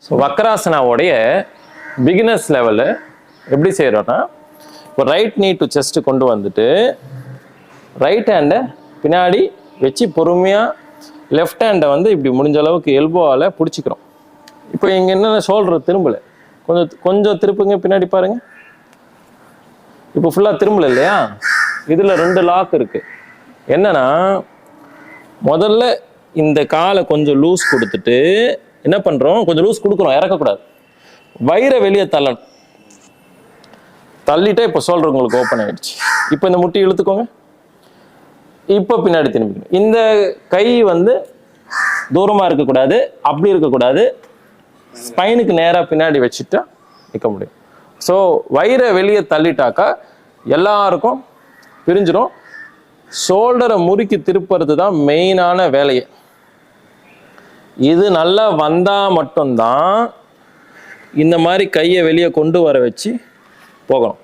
So வக்ராசனாவோடைய beginners level எப்படி செய்கிறோன்னா, இப்போ ரைட் நீ டு செஸ்ட்டு கொண்டு வந்துட்டு ரைட் ஹேண்டை பின்னாடி வச்சு பொறுமையாக லெஃப்ட் ஹேண்டை வந்து இப்படி முடிஞ்ச அளவுக்கு எல்போவால் பிடிச்சிக்கிறோம். இப்போ இங்கே என்னென்ன ஷோல்டர் திரும்பலை, கொஞ்சம் திருப்புங்க, பின்னாடி பாருங்கள். இப்போ ஃபுல்லாக திரும்பலை இல்லையா? இதில் 2 லாக் இருக்குது. என்னன்னா, முதல்ல இந்த காலை கொஞ்சம் லூஸ் கொடுத்துட்டு என்ன பண்ணுறோம், கொஞ்சம் லூஸ் கொடுக்குறோம், இறக்கக்கூடாது. வயிறை வெளியே தள்ளணும். தள்ளிட்டே இப்போ ஷோல்டர் உங்களுக்கு ஓப்பன் ஆகிடுச்சு. இப்போ இந்த முட்டி இழுத்துக்கோங்க. இப்போ பின்னாடி திரும்பிக்கணும். இந்த கை வந்து தூரமாக இருக்கக்கூடாது, அப்படி இருக்கக்கூடாது, ஸ்பைனுக்கு நேராக பின்னாடி வச்சுட்டா நிற்க முடியும். ஸோ வயிறை வெளியே தள்ளிட்டாக்கா எல்லாருக்கும் பிரிஞ்சிடும். ஷோல்டரை முறுக்கி திருப்புறது தான் மெயினான வேலையை. இது நல்லா வந்தால் மட்டும்தான் இந்த மாதிரி கையை வெளியே கொண்டு வர வச்சு போகணும்.